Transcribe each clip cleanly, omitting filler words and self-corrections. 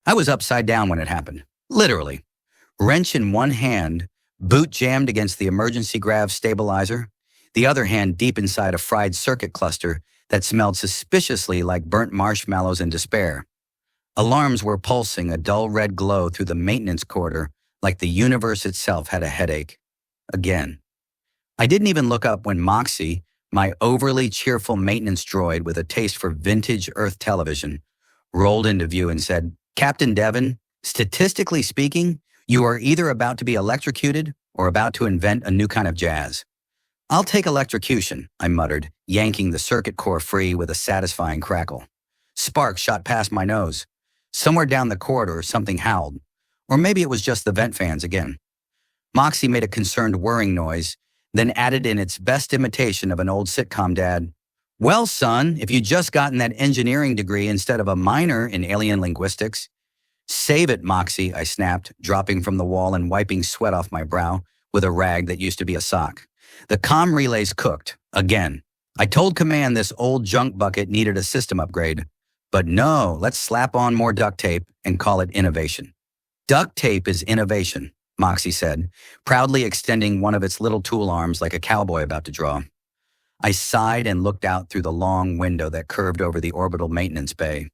I was upside down when it happened. Literally. Wrench in one hand, boot jammed against the emergency grav stabilizer, the other hand deep inside a fried circuit cluster that smelled suspiciously like burnt marshmallows in despair. Alarms were pulsing a dull red glow through the maintenance corridor like the universe itself had a headache. Again. I didn't even look up when Moxie, my overly cheerful maintenance droid with a taste for vintage Earth television, rolled into view and said, "Captain Devon, statistically speaking, you are either about to be electrocuted or about to invent a new kind of jazz." "I'll take electrocution," I muttered, yanking the circuit core free with a satisfying crackle. Sparks shot past my nose. Somewhere down the corridor, something howled. Or maybe it was just the vent fans again. Moxie made a concerned whirring noise, then added in its best imitation of an old sitcom dad, "Well, son, if you'd just gotten that engineering degree instead of a minor in alien linguistics." "Save it, Moxie," I snapped, dropping from the wall and wiping sweat off my brow with a rag that used to be a sock. "The comm relay's cooked. Again. I told command this old junk bucket needed a system upgrade. But no, let's slap on more duct tape and call it innovation." "Duct tape is innovation," Moxie said, proudly extending one of its little tool arms like a cowboy about to draw. I sighed and looked out through the long window that curved over the orbital maintenance bay.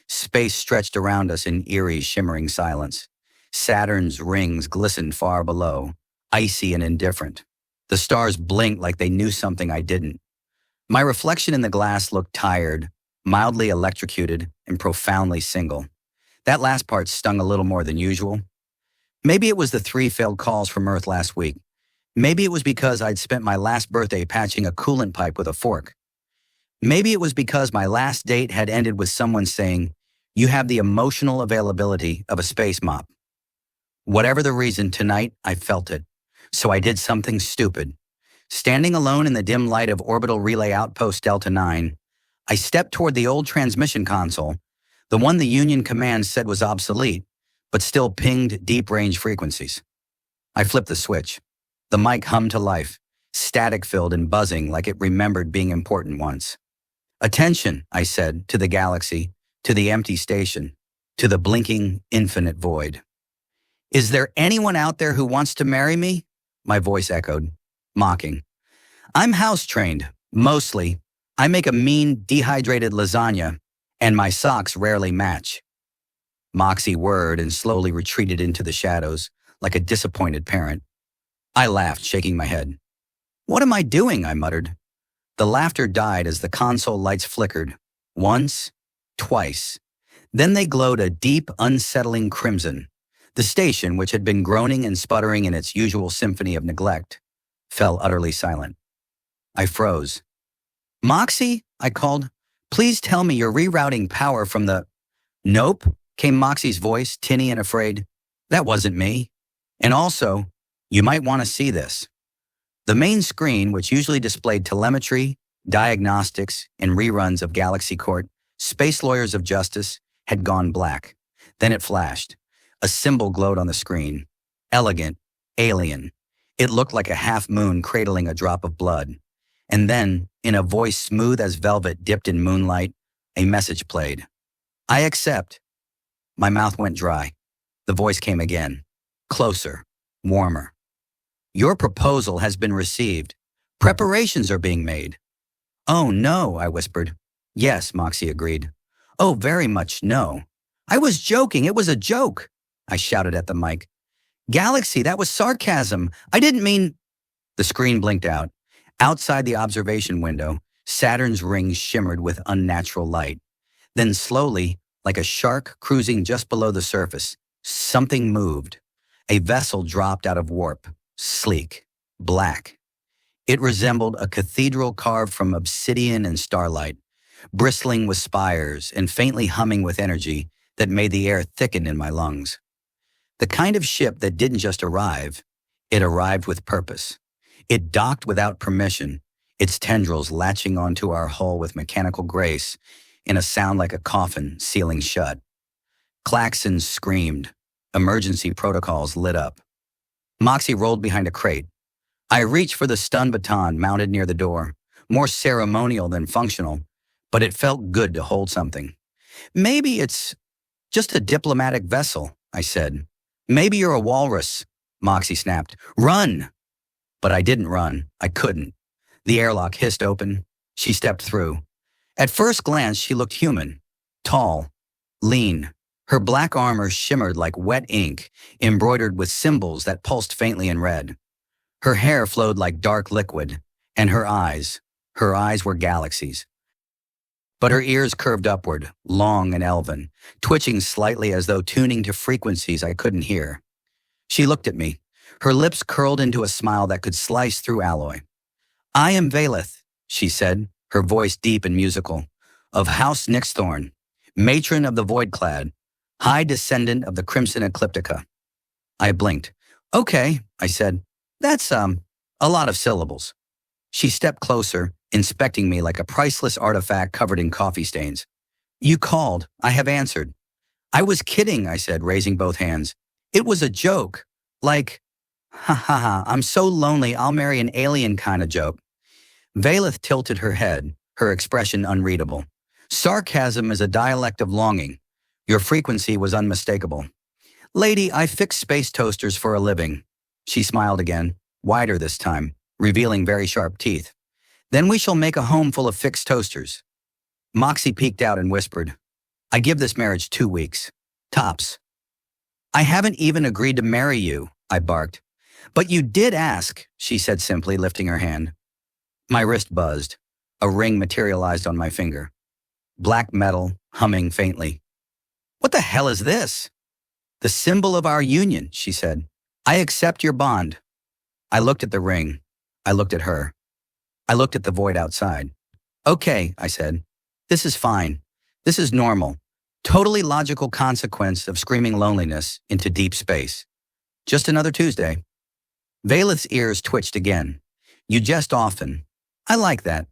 Space stretched around us in eerie, shimmering silence. Saturn's rings glistened far below, icy and indifferent. The stars blinked like they knew something I didn't. My reflection in the glass looked tired, mildly electrocuted, and profoundly single. That last part stung a little more than usual. Maybe it was the 3 failed calls from Earth last week. Maybe it was because I'd spent my last birthday patching a coolant pipe with a fork. Maybe it was because my last date had ended with someone saying, "You have the emotional availability of a space mop." Whatever the reason, tonight I felt it. So I did something stupid. Standing alone in the dim light of Orbital Relay Outpost Delta 9, I stepped toward the old transmission console, the one the Union command said was obsolete, but still pinged deep-range frequencies. I flipped the switch. The mic hummed to life, static-filled and buzzing like it remembered being important once. "Attention," I said, to the galaxy, to the empty station, to the blinking, infinite void. "Is there anyone out there who wants to marry me?" My voice echoed, mocking. "I'm house-trained, mostly. I make a mean, dehydrated lasagna, and my socks rarely match." Moxie whirred and slowly retreated into the shadows, like a disappointed parent. I laughed, shaking my head. "What am I doing?" I muttered. The laughter died as the console lights flickered. Once, twice. Then they glowed a deep, unsettling crimson. The station, which had been groaning and sputtering in its usual symphony of neglect, fell utterly silent. I froze. "Moxie," I called, "please tell me you're rerouting power from the—" "Nope," came Moxie's voice, tinny and afraid. "That wasn't me. And also, you might want to see this." The main screen, which usually displayed telemetry, diagnostics, and reruns of Galaxy Court, Space Lawyers of Justice, had gone black. Then it flashed. A symbol glowed on the screen. Elegant, alien. It looked like a half-moon cradling a drop of blood. And then, in a voice smooth as velvet dipped in moonlight, a message played. "I accept." My mouth went dry. The voice came again. Closer, warmer. "Your proposal has been received. Preparations are being made." "Oh, no," I whispered. "Yes," Moxie agreed. "Oh, very much no." "I was joking. It was a joke," I shouted at the mic. "Galaxy, that was sarcasm. I didn't mean—" The screen blinked out. Outside the observation window, Saturn's rings shimmered with unnatural light. Then slowly, like a shark cruising just below the surface, something moved. A vessel dropped out of warp, sleek, black. It resembled a cathedral carved from obsidian and starlight, bristling with spires and faintly humming with energy that made the air thicken in my lungs. The kind of ship that didn't just arrive, it arrived with purpose. It docked without permission, its tendrils latching onto our hull with mechanical grace in a sound like a coffin sealing shut. Klaxons screamed. Emergency protocols lit up. Moxie rolled behind a crate. I reached for the stun baton mounted near the door, more ceremonial than functional, but it felt good to hold something. "Maybe it's—" Just a diplomatic vessel, I said. Maybe you're a walrus, Moxie snapped. Run! But I didn't run. I couldn't. The airlock hissed open. She stepped through. At first glance, she looked human. Tall. Lean. Her black armor shimmered like wet ink, embroidered with symbols that pulsed faintly in red. Her hair flowed like dark liquid, and her eyes were galaxies. But her ears curved upward, long and elven, twitching slightly as though tuning to frequencies I couldn't hear. She looked at me, her lips curled into a smile that could slice through alloy. I am Valeth, she said, her voice deep and musical, of House Nixthorn, matron of the Voidclad, high descendant of the Crimson Ecliptica. I blinked. Okay, I said. That's, a lot of syllables. She stepped closer, inspecting me like a priceless artifact covered in coffee stains. You called. I have answered. I was kidding, I said, raising both hands. It was a joke. Like, ha ha ha, I'm so lonely I'll marry an alien kind of joke. Valeth tilted her head, her expression unreadable. Sarcasm is a dialect of longing. Your frequency was unmistakable. Lady, I fix space toasters for a living. She smiled again, wider this time, revealing very sharp teeth. Then we shall make a home full of fixed toasters. Moxie peeked out and whispered, I give this marriage 2 weeks. Tops. I haven't even agreed to marry you, I barked. But you did ask, she said simply, lifting her hand. My wrist buzzed. A ring materialized on my finger. Black metal, humming faintly. What the hell is this? The symbol of our union, she said. I accept your bond. I looked at the ring. I looked at her. I looked at the void outside. Okay, I said. This is fine. This is normal. Totally logical consequence of screaming loneliness into deep space. Just another Tuesday. Valeth's ears twitched again. You jest often. I like that.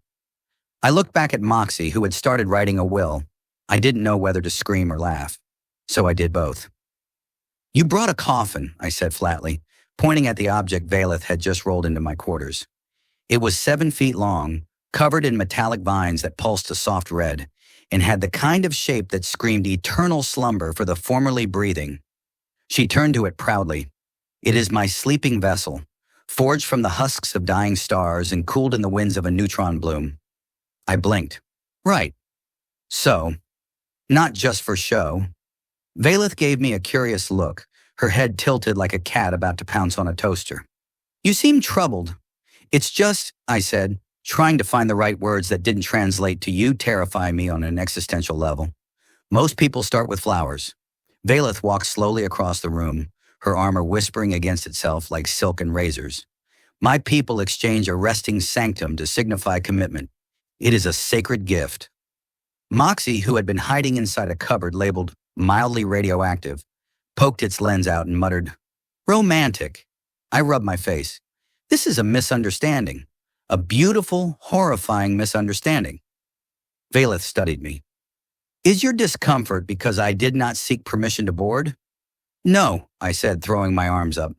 I looked back at Moxie, who had started writing a will. I didn't know whether to scream or laugh, so I did both. You brought a coffin, I said flatly, pointing at the object Valeth had just rolled into my quarters. It was 7 feet long, covered in metallic vines that pulsed a soft red, and had the kind of shape that screamed eternal slumber for the formerly breathing. She turned to it proudly. It is my sleeping vessel, forged from the husks of dying stars and cooled in the winds of a neutron bloom. I blinked. Right. So, not just for show. Valeth gave me a curious look, her head tilted like a cat about to pounce on a toaster. You seem troubled. It's just, I said, trying to find the right words that didn't translate to you terrify me on an existential level. Most people start with flowers. Valeth walked slowly across the room, her armor whispering against itself like silken razors. My people exchange a resting sanctum to signify commitment. It is a sacred gift. Moxie, who had been hiding inside a cupboard labeled mildly radioactive, poked its lens out and muttered, Romantic. I rubbed my face. This is a misunderstanding. A beautiful, horrifying misunderstanding. Valeth studied me. Is your discomfort because I did not seek permission to board? No, I said, throwing my arms up.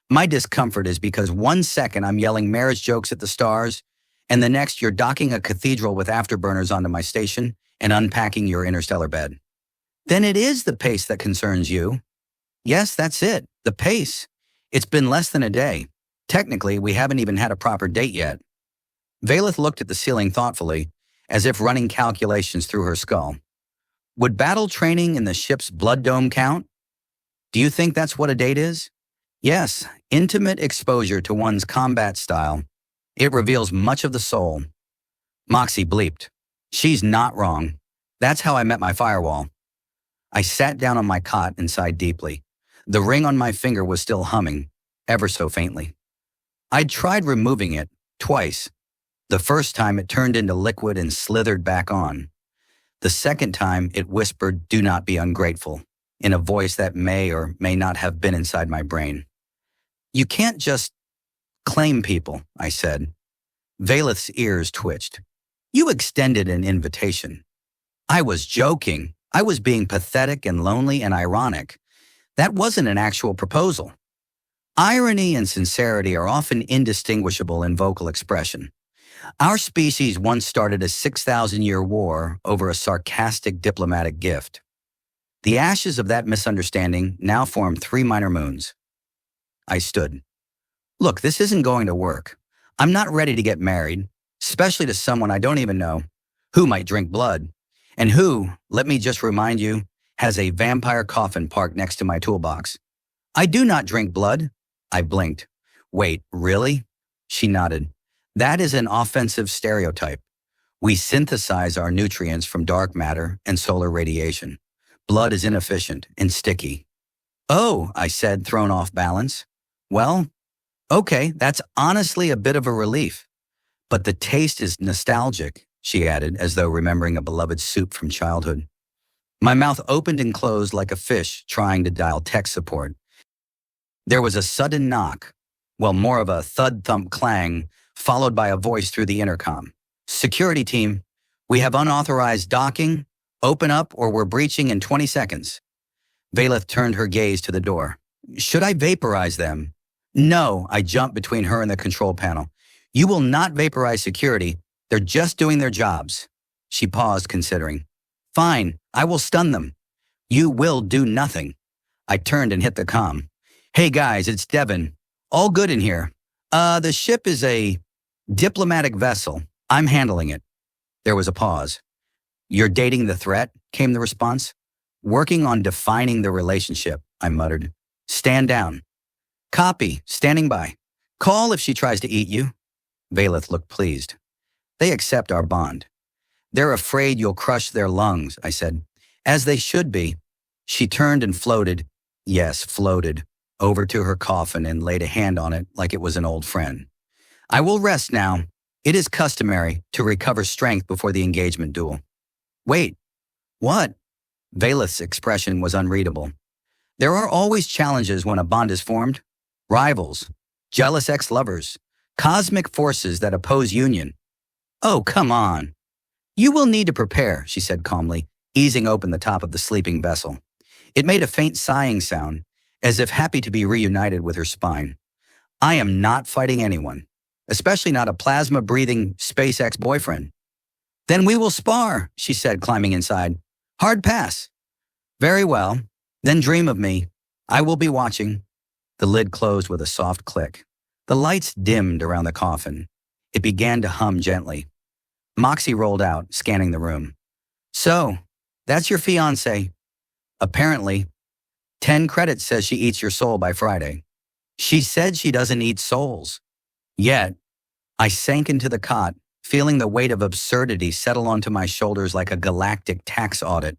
My discomfort is because 1 second I'm yelling marriage jokes at the stars, and the next you're docking a cathedral with afterburners onto my station and unpacking your interstellar bed. Then it is the pace that concerns you. Yes, that's it, the pace. It's been less than a day. Technically, we haven't even had a proper date yet. Valeth looked at the ceiling thoughtfully, as if running calculations through her skull. Would battle training in the ship's blood dome count? Do you think that's what a date is? Yes, intimate exposure to one's combat style. It reveals much of the soul. Moxie bleeped. She's not wrong. That's how I met my firewall. I sat down on my cot and sighed deeply. The ring on my finger was still humming, ever so faintly. I'd tried removing it, twice. The first time it turned into liquid and slithered back on. The second time it whispered, do not be ungrateful, in a voice that may or may not have been inside my brain. You can't just claim people, I said. Valeth's ears twitched. You extended an invitation. I was joking. I was being pathetic and lonely and ironic. That wasn't an actual proposal. Irony and sincerity are often indistinguishable in vocal expression. Our species once started a 6,000-year war over a sarcastic diplomatic gift. The ashes of that misunderstanding now form 3 minor moons. I stood. Look, this isn't going to work. I'm not ready to get married, especially to someone I don't even know, who might drink blood, and who, let me just remind you, has a vampire coffin parked next to my toolbox. I do not drink blood. I blinked. Wait, really? She nodded. That is an offensive stereotype. We synthesize our nutrients from dark matter and solar radiation. Blood is inefficient and sticky. Oh, I said, thrown off balance. Well, okay, that's honestly a bit of a relief. But the taste is nostalgic, she added, as though remembering a beloved soup from childhood. My mouth opened and closed like a fish trying to dial tech support. There was a sudden knock, well, more of a thud-thump clang, followed by a voice through the intercom. Security team, we have unauthorized docking. Open up or we're breaching in 20 seconds. Valeth turned her gaze to the door. Should I vaporize them? No, I jumped between her and the control panel. You will not vaporize security. They're just doing their jobs. She paused, considering. Fine, I will stun them. You will do nothing. I turned and hit the comm. Hey guys, it's Devin. All good in here. The ship is a diplomatic vessel. I'm handling it. There was a pause. You're dating the threat, came the response. Working on defining the relationship, I muttered. Stand down. Copy, standing by. Call if she tries to eat you. Valeth looked pleased. They accept our bond. They're afraid you'll crush their lungs, I said. As they should be. She turned and floated, yes, floated, over to her coffin and laid a hand on it like it was an old friend. I will rest now. It is customary to recover strength before the engagement duel. Wait, what? Valeth's expression was unreadable. There are always challenges when a bond is formed. Rivals, jealous ex-lovers, cosmic forces that oppose union. Oh, come on. You will need to prepare, she said calmly, easing open the top of the sleeping vessel. It made a faint sighing sound, as if happy to be reunited with her spine. I am not fighting anyone, especially not a plasma-breathing space ex-boyfriend. Then we will spar, she said, climbing inside. Hard pass. Very well. Then dream of me. I will be watching. The lid closed with a soft click. The lights dimmed around the coffin. It began to hum gently. Moxie rolled out, scanning the room. So, that's your fiancé. Apparently. 10 credits says she eats your soul by Friday. She said she doesn't eat souls. Yet, I sank into the cot, feeling the weight of absurdity settle onto my shoulders like a galactic tax audit.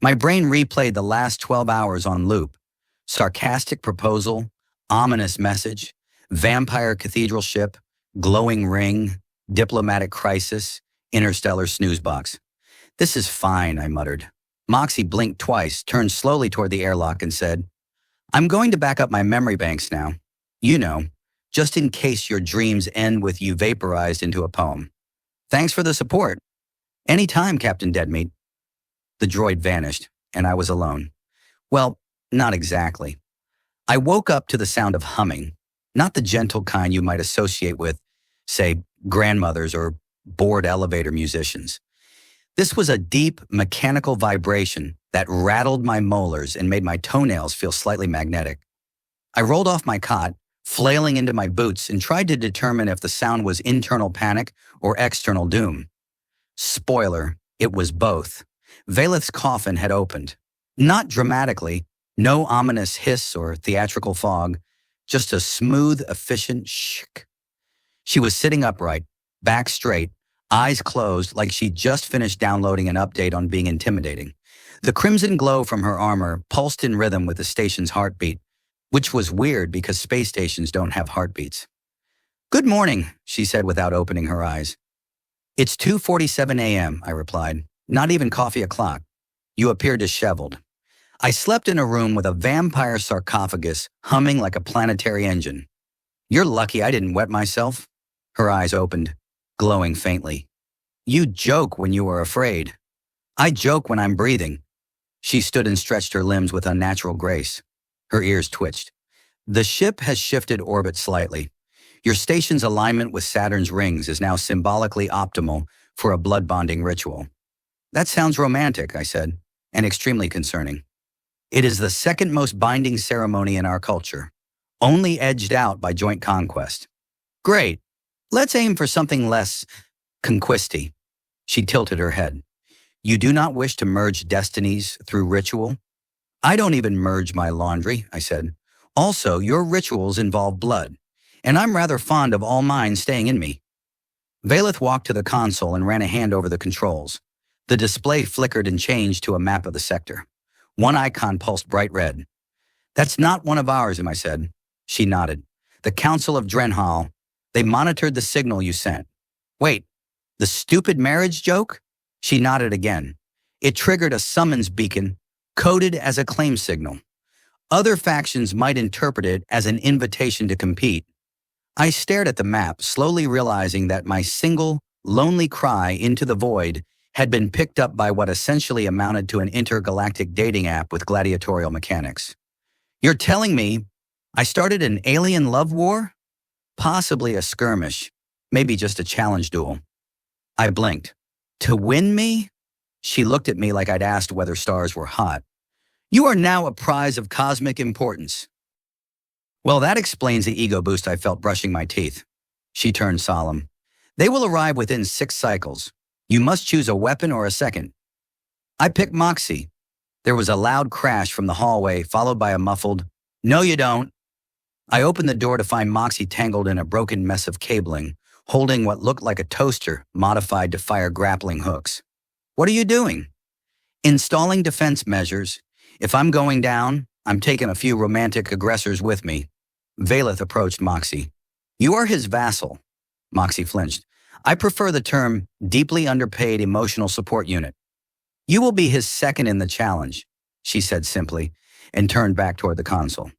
My brain replayed the last 12 hours on loop. Sarcastic proposal, ominous message, vampire cathedral ship, glowing ring, diplomatic crisis, interstellar snooze box. This is fine, I muttered. Moxie blinked twice, turned slowly toward the airlock and said, I'm going to back up my memory banks now. You know, just in case your dreams end with you vaporized into a poem. Thanks for the support. Anytime, Captain Deadmeat. The droid vanished, and I was alone. Well, not exactly. I woke up to the sound of humming, not the gentle kind you might associate with, say, grandmothers or bored elevator musicians. This was a deep, mechanical vibration that rattled my molars and made my toenails feel slightly magnetic. I rolled off my cot, flailing into my boots, and tried to determine if the sound was internal panic or external doom. Spoiler, it was both. Valeth's coffin had opened. Not dramatically, no ominous hiss or theatrical fog, just a smooth, efficient shk. She was sitting upright, back straight, eyes closed like she'd just finished downloading an update on being intimidating. The crimson glow from her armor pulsed in rhythm with the station's heartbeat, which was weird because space stations don't have heartbeats. Good morning, she said without opening her eyes. It's 2:47 a.m., I replied. Not even coffee o'clock. You appear disheveled. I slept in a room with a vampire sarcophagus humming like a planetary engine. You're lucky I didn't wet myself. Her eyes opened, glowing faintly. You joke when you are afraid. I joke when I'm breathing. She stood and stretched her limbs with unnatural grace. Her ears twitched. The ship has shifted orbit slightly. Your station's alignment with Saturn's rings is now symbolically optimal for a blood bonding ritual. That sounds romantic, I said. and extremely concerning. It is the second most binding ceremony in our culture, only edged out by joint conquest. Great. Let's aim for something less conquisty. She tilted her head. You do not wish to merge destinies through ritual? I don't even merge my laundry, I said. Also, your rituals involve blood, and I'm rather fond of all mine staying in me. Valeth walked to the console and ran a hand over the controls. The display flickered and changed to a map of the sector. One icon pulsed bright red. That's not one of ours, I said. She nodded. The Council of Drenhall. They monitored the signal you sent. Wait, the stupid marriage joke? She nodded again. It triggered a summons beacon, coded as a claim signal. Other factions might interpret it as an invitation to compete. I stared at the map, slowly realizing that my single, lonely cry into the void had been picked up by what essentially amounted to an intergalactic dating app with gladiatorial mechanics. You're telling me I started an alien love war? Possibly a skirmish, maybe just a challenge duel. I blinked. To win me? She looked at me like I'd asked whether stars were hot. You are now a prize of cosmic importance. Well, that explains the ego boost I felt brushing my teeth. She turned solemn. They will arrive within 6 cycles. You must choose a weapon or a second. I picked Moxie. There was a loud crash from the hallway, followed by a muffled, "No, you don't." I opened the door to find Moxie tangled in a broken mess of cabling, holding what looked like a toaster modified to fire grappling hooks. What are you doing? Installing defense measures. If I'm going down, I'm taking a few romantic aggressors with me. Valeth approached Moxie. You are his vassal. Moxie flinched. I prefer the term deeply underpaid emotional support unit. You will be his second in the challenge, she said simply, and turned back toward the console.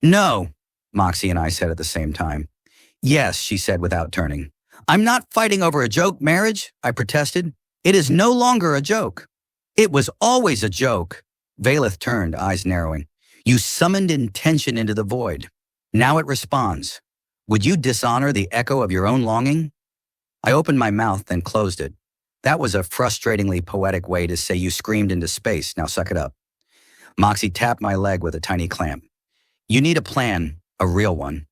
No, Moxie and I said at the same time. Yes, she said without turning. I'm not fighting over a joke marriage, I protested. It is no longer a joke. It was always a joke. Valeth turned, eyes narrowing. You summoned intention into the void. Now it responds. Would you dishonor the echo of your own longing? I opened my mouth, then closed it. That was a frustratingly poetic way to say you screamed into space. Now suck it up. Moxie tapped my leg with a tiny clamp. You need a plan, a real one,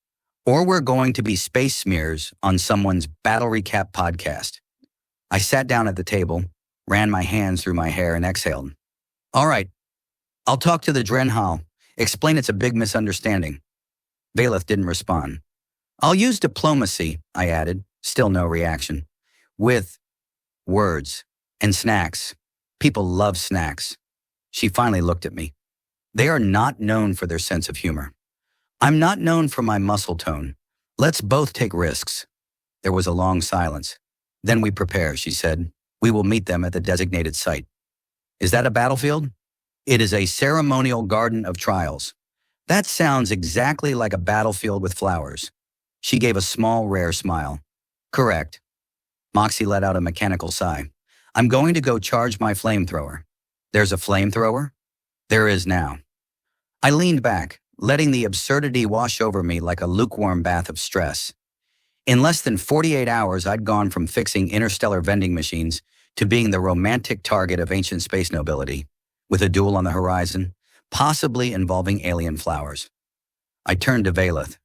or we're going to be space smears on someone's battle recap podcast. I sat down at the table, ran my hands through my hair, and exhaled. All right, I'll talk to the Drenhall. Explain it's a big misunderstanding. Valeth didn't respond. I'll use diplomacy, I added, still no reaction. With words and snacks. People love snacks. She finally looked at me. They are not known for their sense of humor. I'm not known for my muscle tone. Let's both take risks. There was a long silence. Then we prepare, she said. We will meet them at the designated site. Is that a battlefield? It is a ceremonial garden of trials. That sounds exactly like a battlefield with flowers. She gave a small, rare smile. Correct. Moxie let out a mechanical sigh. I'm going to go charge my flamethrower. There's a flamethrower? There is now. I leaned back, letting the absurdity wash over me like a lukewarm bath of stress. In less than 48 hours, I'd gone from fixing interstellar vending machines to being the romantic target of ancient space nobility, with a duel on the horizon, possibly involving alien flowers. I turned to Valeth.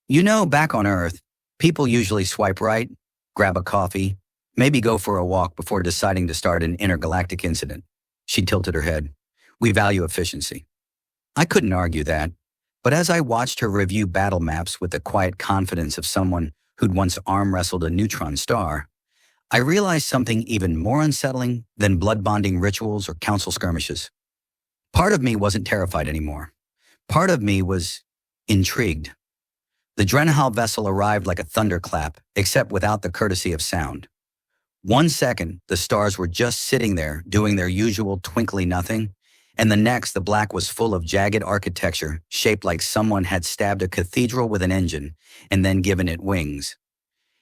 You know, back on Earth, people usually swipe right, grab a coffee, maybe go for a walk before deciding to start an intergalactic incident. She tilted her head. We value efficiency. I couldn't argue that, but as I watched her review battle maps with the quiet confidence of someone who'd once arm-wrestled a neutron star, I realized something even more unsettling than blood-bonding rituals or council skirmishes. Part of me wasn't terrified anymore. Part of me was intrigued. The Drenhall vessel arrived like a thunderclap, except without the courtesy of sound. 1 second, the stars were just sitting there, doing their usual twinkly nothing, and the next, the black was full of jagged architecture, shaped like someone had stabbed a cathedral with an engine and then given it wings.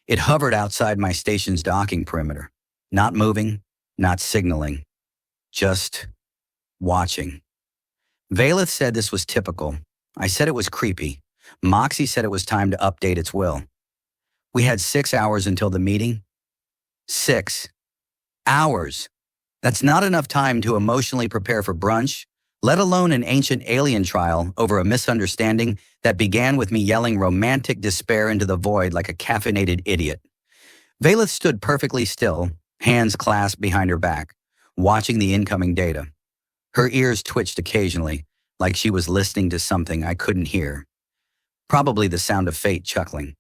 It hovered outside my station's docking perimeter, not moving, not signaling, just watching. Valeth said this was typical. I said it was creepy. Moxie said it was time to update its will. We had 6 hours until the meeting. 6 hours. That's not enough time to emotionally prepare for brunch, let alone an ancient alien trial over a misunderstanding that began with me yelling romantic despair into the void like a caffeinated idiot. Valeth stood perfectly still, hands clasped behind her back, watching the incoming data. Her ears twitched occasionally, like she was listening to something I couldn't hear. Probably the sound of fate chuckling.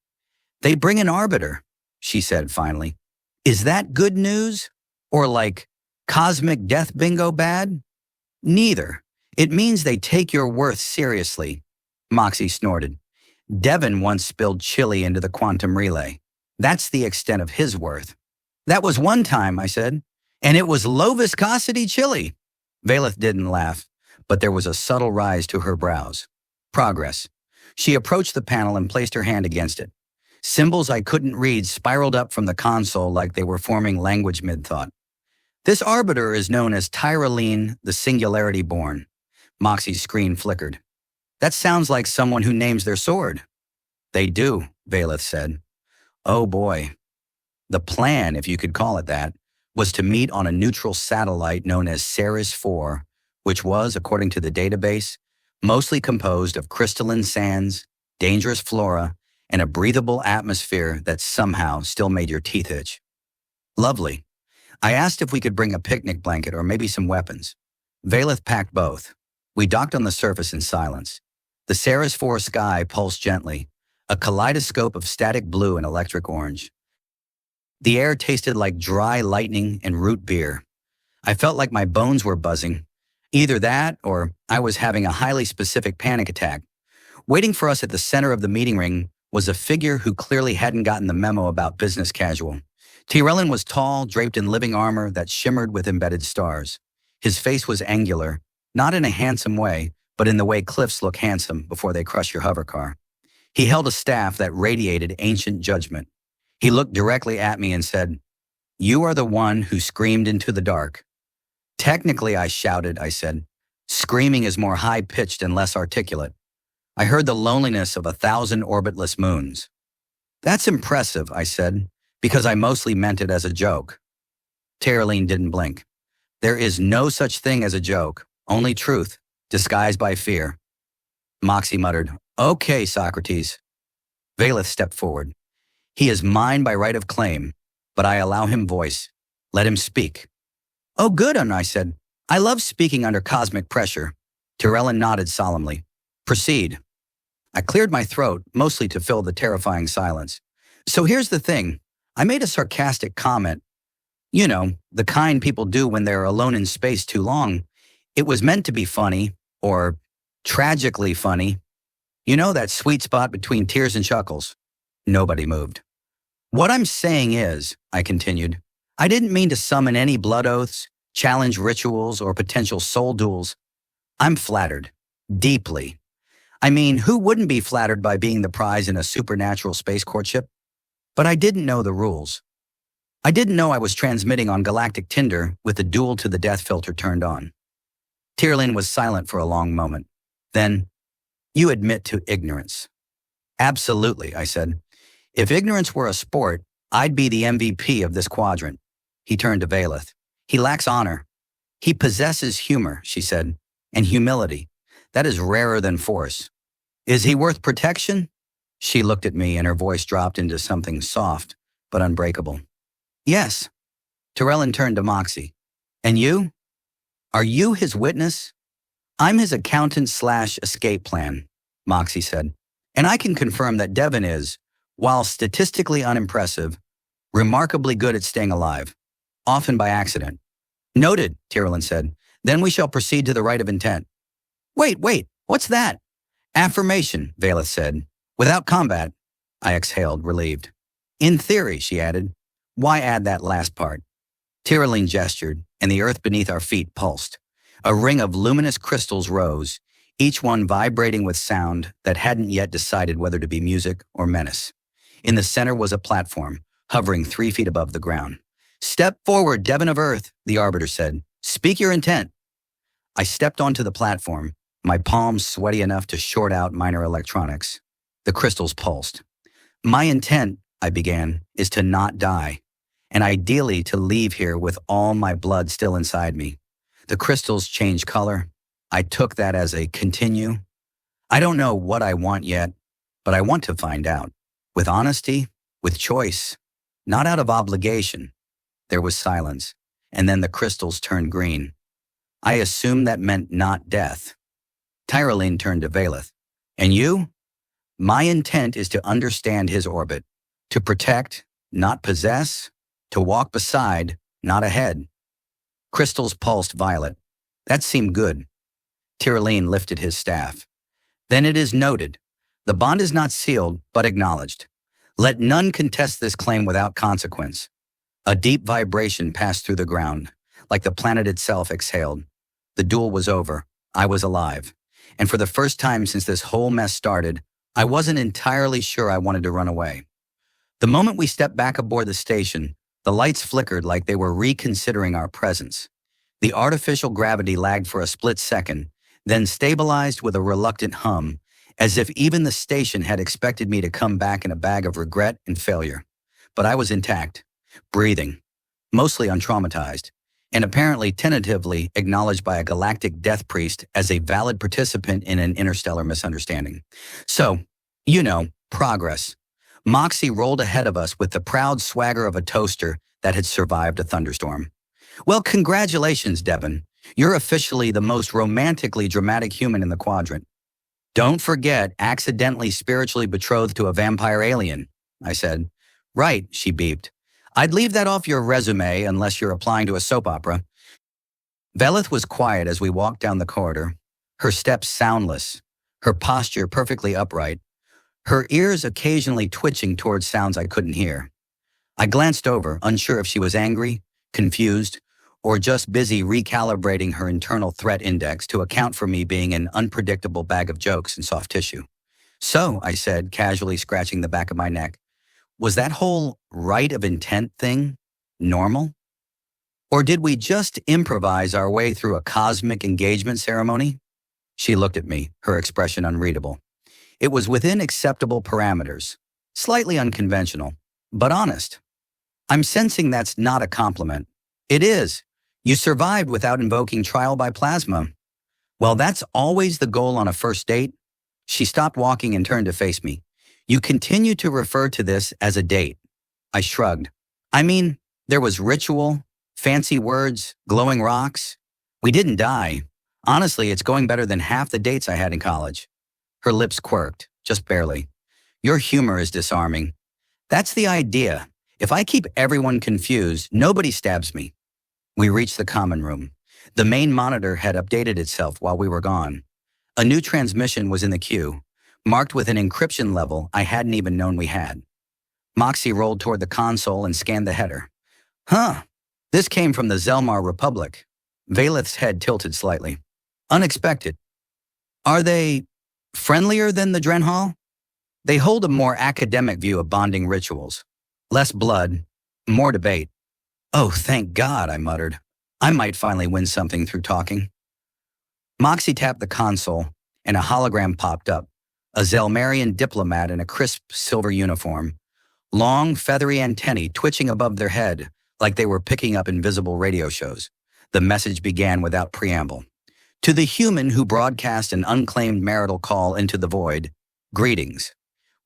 "They bring an arbiter," she said finally. "Is that good news? Or like cosmic death bingo bad?" "Neither. It means they take your worth seriously," Moxie snorted. "Devin once spilled chili into the quantum relay. That's the extent of his worth." "That was one time," I said. "And it was low-viscosity chili." Valeth didn't laugh, but there was a subtle rise to her brows. Progress. She approached the panel and placed her hand against it. Symbols I couldn't read spiraled up from the console like they were forming language mid-thought. "This arbiter is known as Tyroline, the Singularity Born." Moxie's screen flickered. "That sounds like someone who names their sword." "They do," Valeth said. "Oh boy." The plan, if you could call it that, was to meet on a neutral satellite known as Ceres 4, which was, according to the database, mostly composed of crystalline sands, dangerous flora, and a breathable atmosphere that somehow still made your teeth itch. Lovely. I asked if we could bring a picnic blanket or maybe some weapons. Valeth packed both. We docked on the surface in silence. The Ceres 4 sky pulsed gently, a kaleidoscope of static blue and electric orange. The air tasted like dry lightning and root beer. I felt like my bones were buzzing. Either that or I was having a highly specific panic attack. Waiting for us at the center of the meeting ring was a figure who clearly hadn't gotten the memo about business casual. Tyrellin was tall, draped in living armor that shimmered with embedded stars. His face was angular, not in a handsome way, but in the way cliffs look handsome before they crush your hovercar. He held a staff that radiated ancient judgment. He looked directly at me and said, "You are the one who screamed into the dark." "Technically," I shouted, I said. "Screaming is more high-pitched and less articulate. I heard the loneliness of 1,000 orbitless moons." "That's impressive," I said, because I mostly meant it as a joke. Tyroline didn't blink. "There is no such thing as a joke, only truth, disguised by fear." Moxie muttered, "Okay, Socrates." Valeth stepped forward. "He is mine by right of claim, but I allow him voice. Let him speak." "Oh, good," I said. "I love speaking under cosmic pressure." Tyrellin nodded solemnly. "Proceed." I cleared my throat, mostly to fill the terrifying silence. "So here's the thing. I made a sarcastic comment. You know, the kind people do when they're alone in space too long. It was meant to be funny, or tragically funny. You know, that sweet spot between tears and chuckles." Nobody moved. "What I'm saying is," I continued, "I didn't mean to summon any blood oaths, challenge rituals, or potential soul duels. I'm flattered. Deeply. I mean, who wouldn't be flattered by being the prize in a supernatural space courtship? But I didn't know the rules. I didn't know I was transmitting on galactic Tinder with the duel to the death filter turned on." Tyrellin was silent for a long moment. Then, "You admit to ignorance." "Absolutely," I said. "If ignorance were a sport, I'd be the MVP of this quadrant." He turned to Valeth. "He lacks honor. He possesses humor," she said, "and humility. That is rarer than force. Is he worth protection?" She looked at me and her voice dropped into something soft but unbreakable. "Yes." Tyrellin turned to Moxie. "And you? Are you his witness?" "I'm his accountant/escape plan," Moxie said. "And I can confirm that Devin is, while statistically unimpressive, remarkably good at staying alive, often by accident." "Noted," Tyrellin said. "Then we shall proceed to the right of intent." Wait, what's that?" "Affirmation," Valeth said. "Without combat." I exhaled, relieved. "In theory," she added. "Why add that last part?" Tyrellin gestured, and the earth beneath our feet pulsed. A ring of luminous crystals rose, each one vibrating with sound that hadn't yet decided whether to be music or menace. In the center was a platform, hovering 3 feet above the ground. "Step forward, Devin of Earth," the arbiter said. "Speak your intent." I stepped onto the platform, my palms sweaty enough to short out minor electronics. The crystals pulsed. "My intent," I began, "is to not die. and ideally to leave here with all my blood still inside me. The crystals changed color. I took that as a continue. I don't know what I want yet, but I want to find out. With honesty, with choice, not out of obligation. There was silence, and then the crystals turned green. I assumed that meant not death. Tyroline turned to Valeth. And you? My intent is to understand his orbit, to protect, not possess, to walk beside, not ahead. Crystals pulsed violet. That seemed good. Tyroline lifted his staff. Then it is noted. The bond is not sealed, but acknowledged. Let none contest this claim without consequence. A deep vibration passed through the ground, like the planet itself exhaled. The duel was over. I was alive. And for the first time since this whole mess started, I wasn't entirely sure I wanted to run away. The moment we stepped back aboard the station, the lights flickered like they were reconsidering our presence. The artificial gravity lagged for a split second, then stabilized with a reluctant hum, as if even the station had expected me to come back in a bag of regret and failure. But I was intact, breathing, mostly untraumatized, and apparently tentatively acknowledged by a galactic death priest as a valid participant in an interstellar misunderstanding. So, progress. Moxie rolled ahead of us with the proud swagger of a toaster that had survived a thunderstorm. Well, congratulations, Devon. You're officially the most romantically dramatic human in the quadrant. Don't forget, accidentally spiritually betrothed to a vampire alien, I said. Right, she beeped. I'd leave that off your resume unless you're applying to a soap opera. Valeth was quiet as we walked down the corridor, her steps soundless, her posture perfectly upright, her ears occasionally twitching towards sounds I couldn't hear. I glanced over, unsure if she was angry, confused, or just busy recalibrating her internal threat index to account for me being an unpredictable bag of jokes and soft tissue. So, I said, casually scratching the back of my neck, was that whole right of intent thing normal? Or did we just improvise our way through a cosmic engagement ceremony? She looked at me, her expression unreadable. It was within acceptable parameters, slightly unconventional, but honest. I'm sensing that's not a compliment. It is. You survived without invoking trial by plasma. Well, that's always the goal on a first date. She stopped walking and turned to face me. You continue to refer to this as a date. I shrugged. I mean, there was ritual, fancy words, glowing rocks. We didn't die. Honestly, it's going better than half the dates I had in college. Her lips quirked, just barely. Your humor is disarming. That's the idea. If I keep everyone confused, nobody stabs me. We reached the common room. The main monitor had updated itself while we were gone. A new transmission was in the queue, marked with an encryption level I hadn't even known we had. Moxie rolled toward the console and scanned the header. Huh, this came from the Zelmar Republic. Valeth's head tilted slightly. Unexpected. Are they friendlier than the Drenhall? They hold a more academic view of bonding rituals. Less blood, more debate. Oh, thank God, I muttered. I might finally win something through talking. Moxie tapped the console, and a hologram popped up. A Zelmarian diplomat in a crisp silver uniform. Long, feathery antennae twitching above their head, like they were picking up invisible radio shows. The message began without preamble. To the human who broadcast an unclaimed marital call into the void, greetings.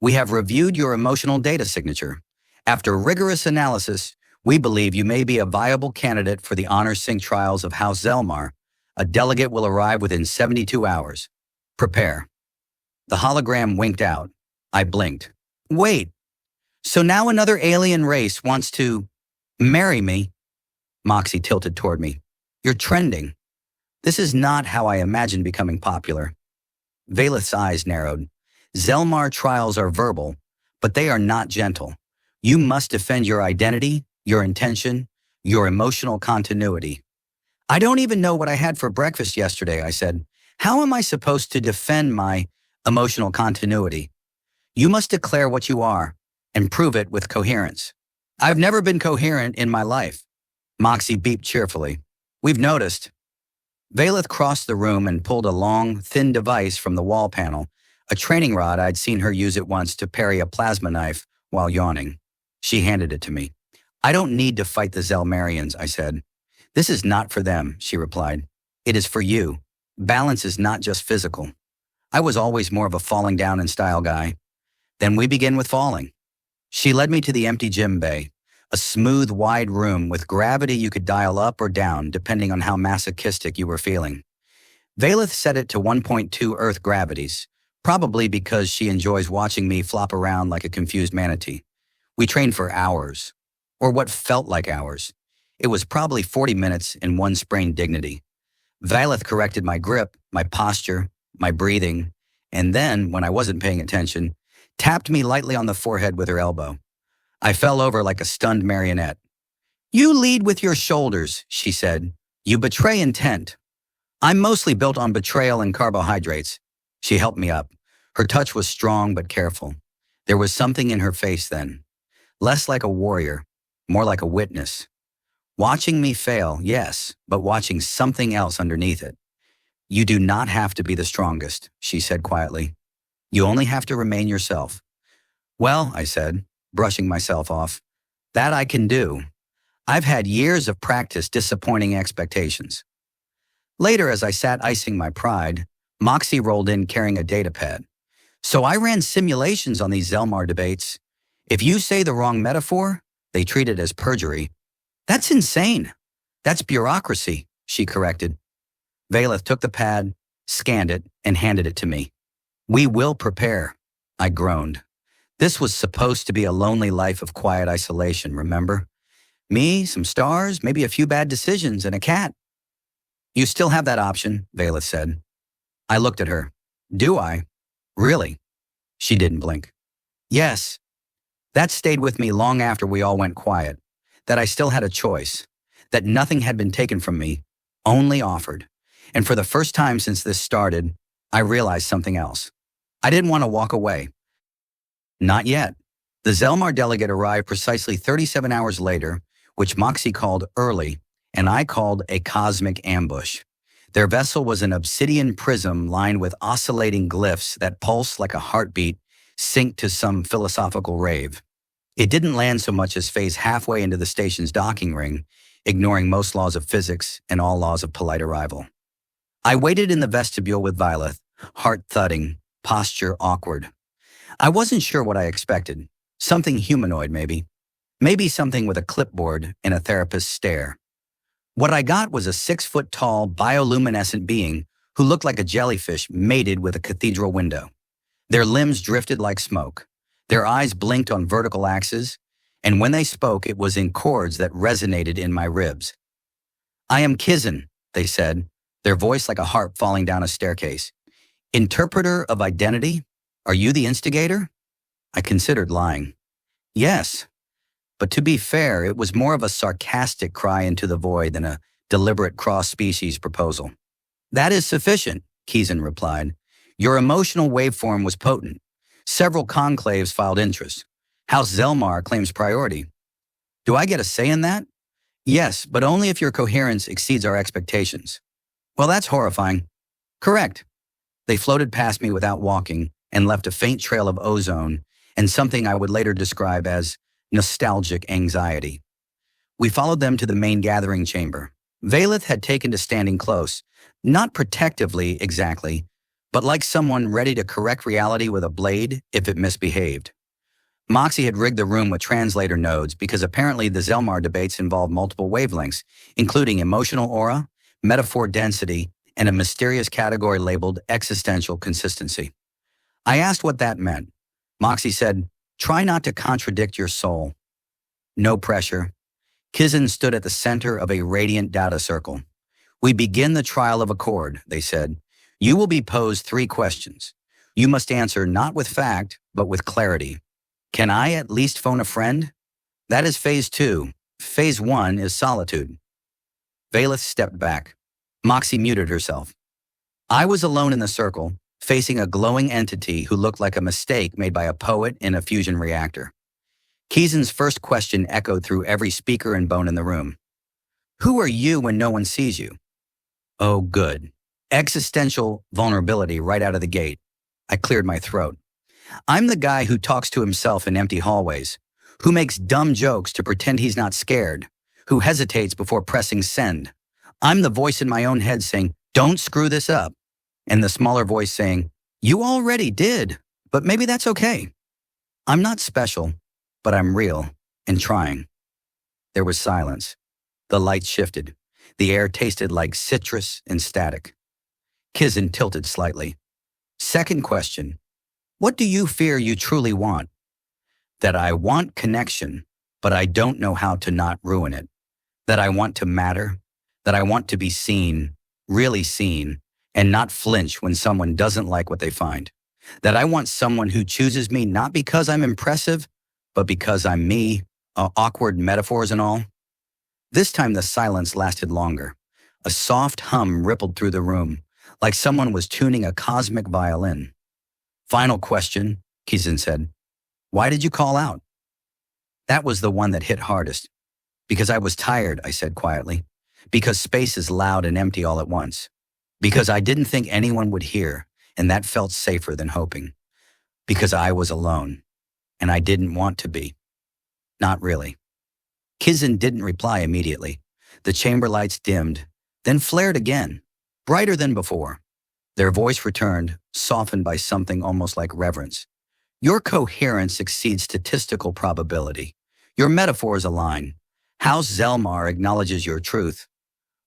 We have reviewed your emotional data signature. After rigorous analysis, we believe you may be a viable candidate for the honor sync trials of House Zelmar. A delegate will arrive within 72 hours. Prepare. The hologram winked out. I blinked. Wait, so now another alien race wants to marry me? Moxie tilted toward me. You're trending. This is not how I imagined becoming popular. Valeth's eyes narrowed. Zelmar trials are verbal, but they are not gentle. You must defend your identity, your intention, your emotional continuity. I don't even know what I had for breakfast yesterday, I said. How am I supposed to defend my emotional continuity? You must declare what you are and prove it with coherence. I've never been coherent in my life. Moxie beeped cheerfully. We've noticed. Valeth crossed the room and pulled a long, thin device from the wall panel, a training rod I'd seen her use it once to parry a plasma knife while yawning. She handed it to me. I don't need to fight the Zelmarians, I said. This is not for them, she replied. It is for you. Balance is not just physical. I was always more of a falling down in style guy. Then we begin with falling. She led me to the empty gym bay, a smooth, wide room with gravity you could dial up or down depending on how masochistic you were feeling. Valeth set it to 1.2 Earth gravities, probably because she enjoys watching me flop around like a confused manatee. We trained for hours, or what felt like hours. It was probably 40 minutes in one sprained dignity. Valeth corrected my grip, my posture, my breathing, and then, when I wasn't paying attention, tapped me lightly on the forehead with her elbow. I fell over like a stunned marionette. You lead with your shoulders, she said. You betray intent. I'm mostly built on betrayal and carbohydrates. She helped me up. Her touch was strong but careful. There was something in her face then. Less like a warrior, more like a witness. Watching me fail, yes, but watching something else underneath it. You do not have to be the strongest, she said quietly. You only have to remain yourself. Well, I said, brushing myself off, that I can do. I've had years of practice disappointing expectations. Later, as I sat icing my pride, Moxie rolled in carrying a data pad. So I ran simulations on these Zelmar debates. If you say the wrong metaphor, they treat it as perjury. That's insane. That's bureaucracy, she corrected. Valeth took the pad, scanned it, and handed it to me. We will prepare, I groaned. This was supposed to be a lonely life of quiet isolation, remember? Me, some stars, maybe a few bad decisions, and a cat. You still have that option, Valeth said. I looked at her. Do I? Really? She didn't blink. Yes. That stayed with me long after we all went quiet, that I still had a choice, that nothing had been taken from me, only offered. And for the first time since this started, I realized something else. I didn't want to walk away. Not yet. The Zelmar delegate arrived precisely 37 hours later, which Moxie called early, and I called a cosmic ambush. Their vessel was an obsidian prism lined with oscillating glyphs that pulsed like a heartbeat, synced to some philosophical rave. It didn't land so much as phase halfway into the station's docking ring, ignoring most laws of physics and all laws of polite arrival. I waited in the vestibule with Valeth, heart thudding, posture awkward. I wasn't sure what I expected. Something humanoid, maybe. Maybe something with a clipboard and a therapist's stare. What I got was a 6-foot-tall, bioluminescent being who looked like a jellyfish mated with a cathedral window. Their limbs drifted like smoke. Their eyes blinked on vertical axes, and when they spoke, it was in chords that resonated in my ribs. I am Kizin, they said, their voice like a harp falling down a staircase. Interpreter of identity? Are you the instigator? I considered lying. Yes. But to be fair, it was more of a sarcastic cry into the void than a deliberate cross-species proposal. That is sufficient, Kizin replied. Your emotional waveform was potent. Several conclaves filed interest. House Zelmar claims priority. Do I get a say in that? Yes, but only if your coherence exceeds our expectations. Well, that's horrifying. Correct. They floated past me without walking and left a faint trail of ozone and something I would later describe as nostalgic anxiety. We followed them to the main gathering chamber. Valeth had taken to standing close, not protectively exactly, but like someone ready to correct reality with a blade if it misbehaved. Moxie had rigged the room with translator nodes because apparently the Zelmar debates involved multiple wavelengths, including emotional aura, metaphor density, and a mysterious category labeled existential consistency. I asked what that meant. Moxie said, try not to contradict your soul. No pressure. Kizin stood at the center of a radiant data circle. We begin the trial of accord, they said. You will be posed 3 questions. You must answer not with fact, but with clarity. Can I at least phone a friend? That is phase 2. Phase 1 is solitude. Valeth stepped back. Moxie muted herself. I was alone in the circle, facing a glowing entity who looked like a mistake made by a poet in a fusion reactor. Kizin's first question echoed through every speaker and bone in the room. Who are you when no one sees you? Oh, good. Existential vulnerability right out of the gate. I cleared my throat. I'm the guy who talks to himself in empty hallways, Who makes dumb jokes to pretend he's not scared? Who hesitates before pressing send? I'm the voice in my own head saying, don't screw this up. And the smaller voice saying, you already did, but maybe that's okay. I'm not special, but I'm real and trying. There was silence. The light shifted. The air tasted like citrus and static. Kizin tilted slightly. Second question. What do you fear you truly want? That I want connection, but I don't know how to not ruin it. That I want to matter. That I want to be seen, really seen, and not flinch when someone doesn't like what they find. That I want someone who chooses me not because I'm impressive, but because I'm me, awkward metaphors and all. This time the silence lasted longer. A soft hum rippled through the room, like someone was tuning a cosmic violin. Final question, Kizin said. Why did you call out? That was the one that hit hardest. Because I was tired, I said quietly. Because space is loud and empty all at once. Because I didn't think anyone would hear, and that felt safer than hoping. Because I was alone, and I didn't want to be. Not really. Kizin didn't reply immediately. The chamber lights dimmed, then flared again, brighter than before. Their voice returned, softened by something almost like reverence. Your coherence exceeds statistical probability. Your metaphors align. House Zelmar acknowledges your truth.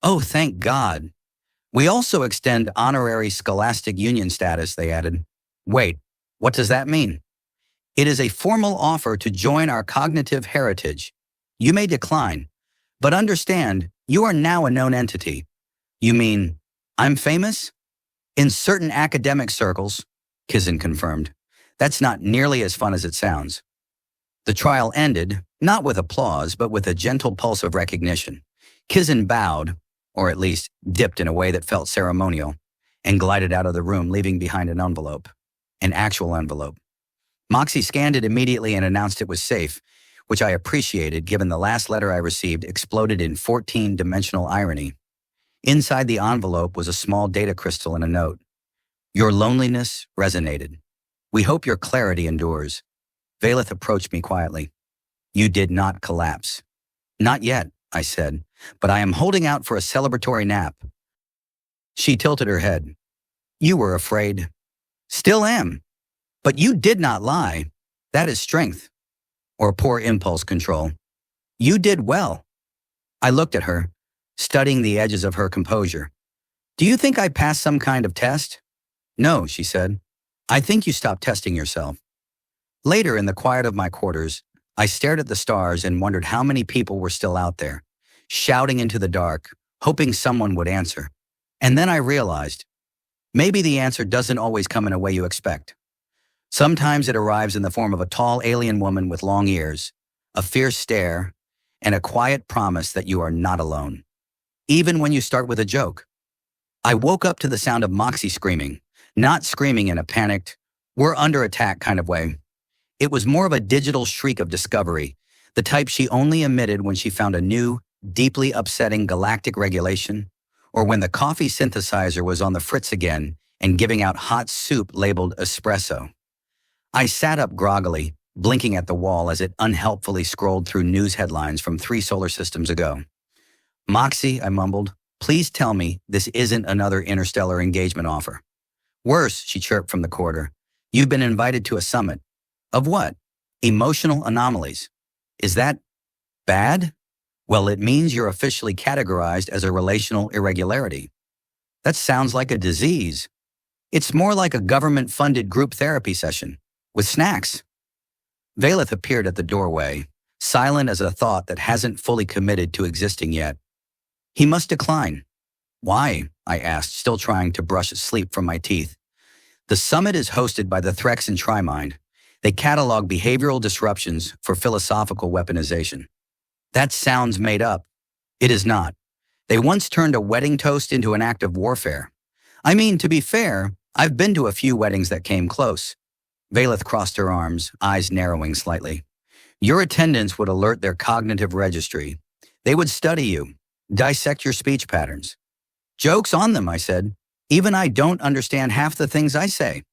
Oh, thank God. We also extend honorary scholastic union status, they added. Wait, what does that mean? It is a formal offer to join our cognitive heritage. You may decline, but understand, you are now a known entity. You mean, I'm famous? In certain academic circles, Kizin confirmed. That's not nearly as fun as it sounds. The trial ended, not with applause, but with a gentle pulse of recognition. Kizin bowed, or at least dipped in a way that felt ceremonial, and glided out of the room, leaving behind an envelope. An actual envelope. Moxie scanned it immediately and announced it was safe, which I appreciated given the last letter I received exploded in 14-dimensional irony. Inside the envelope was a small data crystal and a note. Your loneliness resonated. We hope your clarity endures. Valeth approached me quietly. You did not collapse. Not yet, I said, but I am holding out for a celebratory nap. She tilted her head. You were afraid. Still am. But you did not lie. That is strength. Or poor impulse control. You did well. I looked at her, studying the edges of her composure. Do you think I passed some kind of test? No, she said. I think you stopped testing yourself. Later, in the quiet of my quarters, I stared at the stars and wondered how many people were still out there, shouting into the dark, hoping someone would answer. And then I realized, maybe the answer doesn't always come in a way you expect. Sometimes it arrives in the form of a tall alien woman with long ears, a fierce stare, and a quiet promise that you are not alone. Even when you start with a joke. I woke up to the sound of Moxie screaming, not screaming in a panicked, we're under attack kind of way. It was more of a digital shriek of discovery, the type she only emitted when she found a new, deeply upsetting galactic regulation, or when the coffee synthesizer was on the fritz again and giving out hot soup labeled espresso. I sat up groggily, blinking at the wall as it unhelpfully scrolled through news headlines from 3 solar systems ago. Moxie, I mumbled, please tell me this isn't another interstellar engagement offer. Worse, she chirped from the corridor. You've been invited to a summit. Of what? Emotional anomalies. Is that bad? Well, it means you're officially categorized as a relational irregularity. That sounds like a disease. It's more like a government-funded group therapy session, with snacks. Valeth appeared at the doorway, silent as a thought that hasn't fully committed to existing yet. He must decline. Why? I asked, still trying to brush sleep from my teeth. The summit is hosted by the Threx and Trimind. They catalog behavioral disruptions for philosophical weaponization. That sounds made up. It is not. They once turned a wedding toast into an act of warfare. I mean, to be fair, I've been to a few weddings that came close. Valeth crossed her arms, eyes narrowing slightly. Your attendance would alert their cognitive registry. They would study you, dissect your speech patterns. Joke's on them, I said. Even I don't understand half the things I say.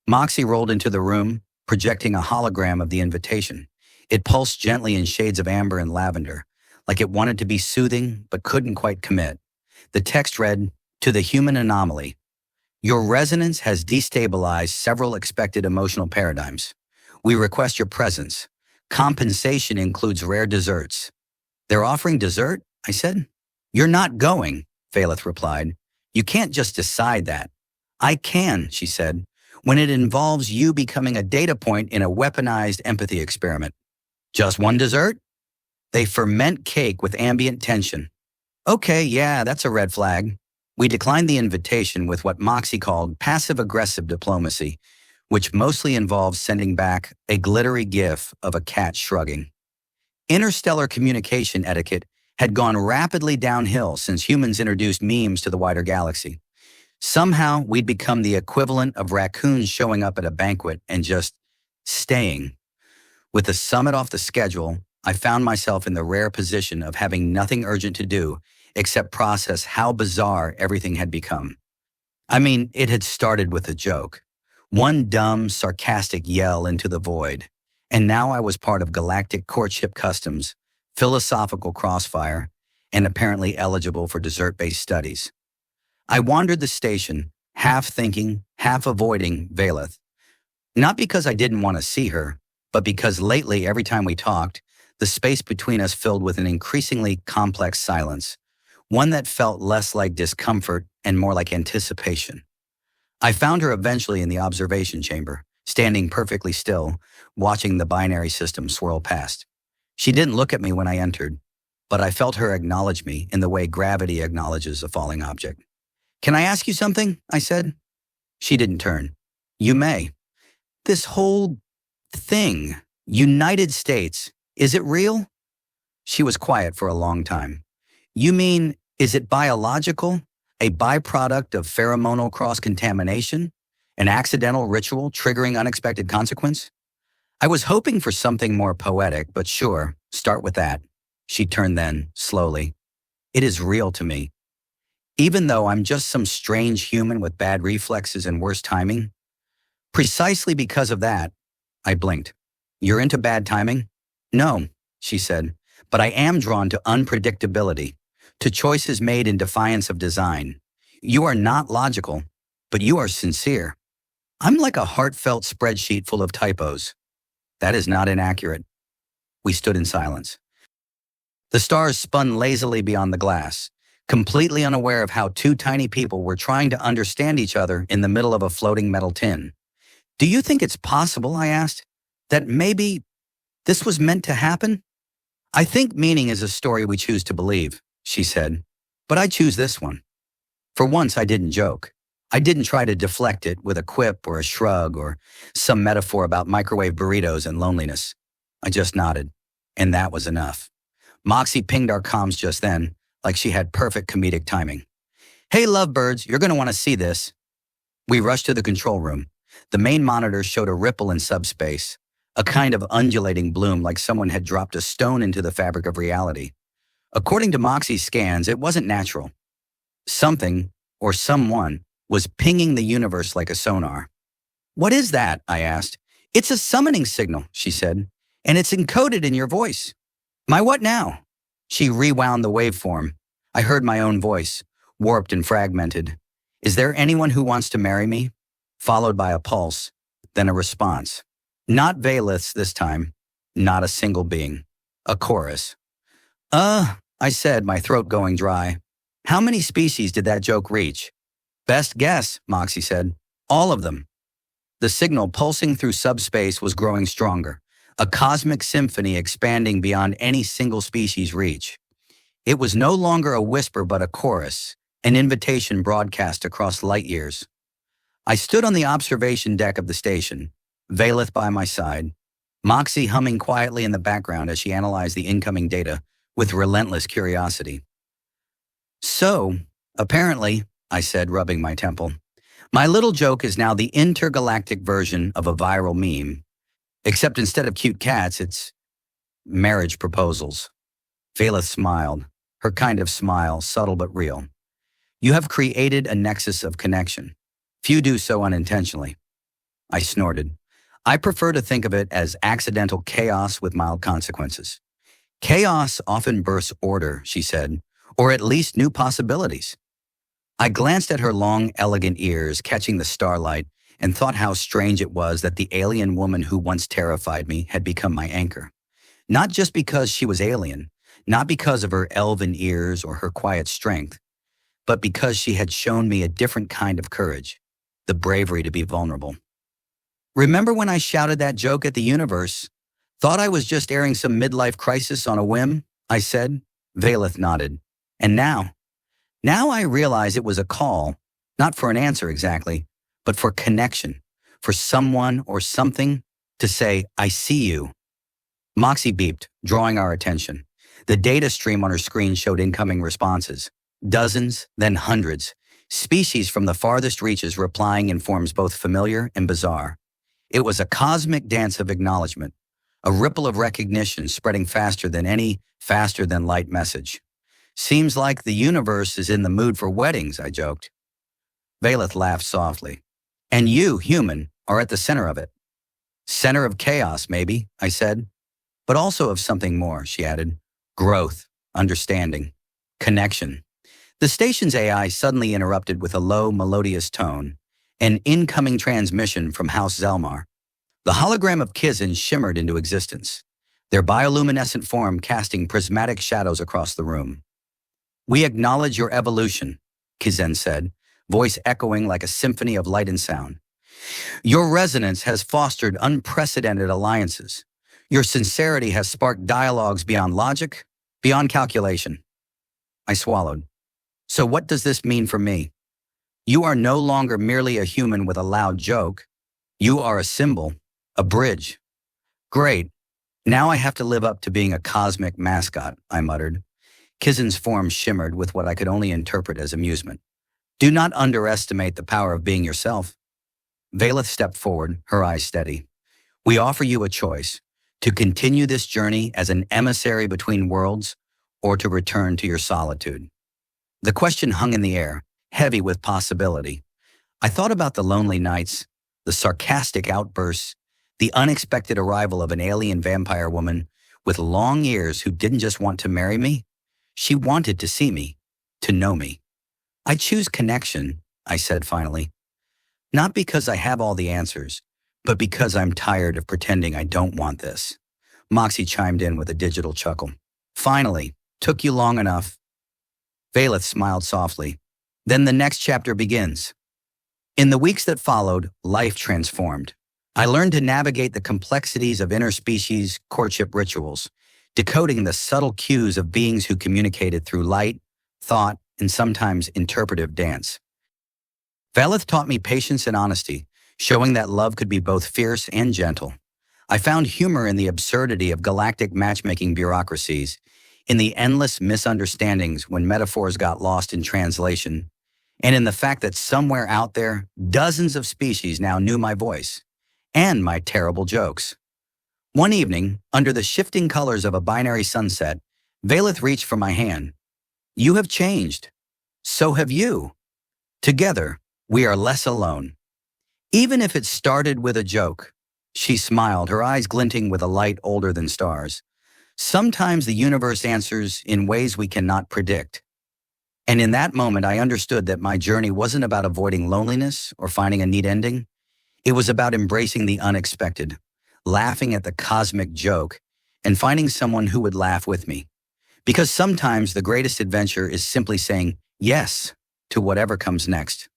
Moxie rolled into the room, projecting a hologram of the invitation. It pulsed gently in shades of amber and lavender, like it wanted to be soothing but couldn't quite commit. The text read, "To the human anomaly. Your resonance has destabilized several expected emotional paradigms. We request your presence. Compensation includes rare desserts." "They're offering dessert?" I said. "You're not going," Valeth replied. "You can't just decide that." "I can," she said, "when it involves you becoming a data point in a weaponized empathy experiment." "Just one dessert?" "They ferment cake with ambient tension." "Okay, yeah, that's a red flag." We declined the invitation with what Moxie called passive-aggressive diplomacy, which mostly involves sending back a glittery gif of a cat shrugging. Interstellar communication etiquette had gone rapidly downhill since humans introduced memes to the wider galaxy. Somehow, we'd become the equivalent of raccoons showing up at a banquet and just staying. With the summit off the schedule, I found myself in the rare position of having nothing urgent to do except process how bizarre everything had become. I mean, it had started with a joke. One dumb, sarcastic yell into the void. And now I was part of galactic courtship customs, philosophical crossfire, and apparently eligible for dessert-based studies. I wandered the station, half thinking, half avoiding Valeth. Not because I didn't want to see her, but because lately, every time we talked, the space between us filled with an increasingly complex silence, one that felt less like discomfort and more like anticipation. I found her eventually in the observation chamber, standing perfectly still, watching the binary system swirl past. She didn't look at me when I entered, but I felt her acknowledge me in the way gravity acknowledges a falling object. "Can I ask you something?" I said. She didn't turn. "You may. This whole thing, United States, is it real?" She was quiet for a long time. "You mean, is it biological? A byproduct of pheromonal cross-contamination? An accidental ritual triggering unexpected consequence?" I was hoping for something more poetic, but sure, start with that. She turned then, slowly. "It is real to me. Even though I'm just some strange human with bad reflexes and worse timing. Precisely because of that," I blinked. "You're into bad timing?" "No," she said, "but I am drawn to unpredictability, to choices made in defiance of design. You are not logical, but you are sincere. I'm like a heartfelt spreadsheet full of typos." "That is not inaccurate." We stood in silence. The stars spun lazily beyond the glass, completely unaware of how two tiny people were trying to understand each other in the middle of a floating metal tin. "Do you think it's possible," I asked, "that maybe this was meant to happen?" "I think meaning is a story we choose to believe," she said, "but I choose this one." For once, I didn't joke. I didn't try to deflect it with a quip or a shrug or some metaphor about microwave burritos and loneliness. I just nodded, and that was enough. Moxie pinged our comms just then, like she had perfect comedic timing. "Hey, lovebirds, you're going to want to see this." We rushed to the control room. The main monitor showed a ripple in subspace, a kind of undulating bloom like someone had dropped a stone into the fabric of reality. According to Moxie's scans, it wasn't natural. Something, or someone, was pinging the universe like a sonar. "What is that?" I asked. "It's a summoning signal," she said, "and it's encoded in your voice." "My what now?" She rewound the waveform. I heard my own voice, warped and fragmented. "Is there anyone who wants to marry me?" Followed by a pulse, then a response. Not Valeth's this time, not a single being. A chorus. I said, my throat going dry. "How many species did that joke reach?" "Best guess," Moxie said. "All of them." The signal pulsing through subspace was growing stronger, a cosmic symphony expanding beyond any single species' reach. It was no longer a whisper but a chorus, an invitation broadcast across light years. I stood on the observation deck of the station, Valeth by my side, Moxie humming quietly in the background as she analyzed the incoming data with relentless curiosity. "So, apparently," I said, rubbing my temple, "my little joke is now the intergalactic version of a viral meme. Except instead of cute cats, it's marriage proposals." Valeth smiled, her kind of smile, subtle but real. "You have created a nexus of connection. Few do so unintentionally." I snorted. I prefer to think of it as accidental chaos with mild consequences. Chaos often bursts order, she said, or at least new possibilities. I glanced at her long, elegant ears, catching the starlight, and thought how strange it was that the alien woman who once terrified me had become my anchor. Not just because she was alien, not because of her elven ears or her quiet strength, but because she had shown me a different kind of courage, the bravery to be vulnerable. Remember when I shouted that joke at the universe? Thought I was just airing some midlife crisis on a whim? I said. Valeth nodded. And now I realize it was a call, not for an answer exactly, but for connection, for someone or something to say, I see you. Moxie beeped, drawing our attention. The data stream on her screen showed incoming responses. Dozens, then hundreds. Species from the farthest reaches replying in forms both familiar and bizarre. It was a cosmic dance of acknowledgement, a ripple of recognition spreading faster than any faster-than-light message. Seems like the universe is in the mood for weddings, I joked. Valeth laughed softly. And you, human, are at the center of it. Center of chaos, maybe, I said. But also of something more, she added. Growth, understanding, connection. The station's AI suddenly interrupted with a low, melodious tone, an incoming transmission from House Zelmar. The hologram of Kizin shimmered into existence, their bioluminescent form casting prismatic shadows across the room. We acknowledge your evolution, Kizin said, voice echoing like a symphony of light and sound. Your resonance has fostered unprecedented alliances. Your sincerity has sparked dialogues beyond logic, beyond calculation. I swallowed. So what does this mean for me? You are no longer merely a human with a loud joke. You are a symbol, a bridge. Great. Now I have to live up to being a cosmic mascot, I muttered. Kizin's form shimmered with what I could only interpret as amusement. Do not underestimate the power of being yourself. Valeth stepped forward, her eyes steady. We offer you a choice, to continue this journey as an emissary between worlds or to return to your solitude. The question hung in the air, heavy with possibility. I thought about the lonely nights, the sarcastic outbursts, the unexpected arrival of an alien vampire woman with long ears who didn't just want to marry me. She wanted to see me, to know me. I choose connection, I said finally. Not because I have all the answers, but because I'm tired of pretending I don't want this. Moxie chimed in with a digital chuckle. Finally, took you long enough. Valeth smiled softly. Then the next chapter begins. In the weeks that followed, life transformed. I learned to navigate the complexities of interspecies courtship rituals, decoding the subtle cues of beings who communicated through light, thought, and sometimes interpretive dance. Valeth taught me patience and honesty, showing that love could be both fierce and gentle. I found humor in the absurdity of galactic matchmaking bureaucracies, in the endless misunderstandings when metaphors got lost in translation, and in the fact that somewhere out there, dozens of species now knew my voice and my terrible jokes. One evening, under the shifting colors of a binary sunset, Valeth reached for my hand. You have changed. So have you. Together, we are less alone. Even if it started with a joke. She smiled, her eyes glinting with a light older than stars. Sometimes the universe answers in ways we cannot predict. And in that moment, I understood that my journey wasn't about avoiding loneliness or finding a neat ending. It was about embracing the unexpected, laughing at the cosmic joke, and finding someone who would laugh with me. Because sometimes the greatest adventure is simply saying yes to whatever comes next.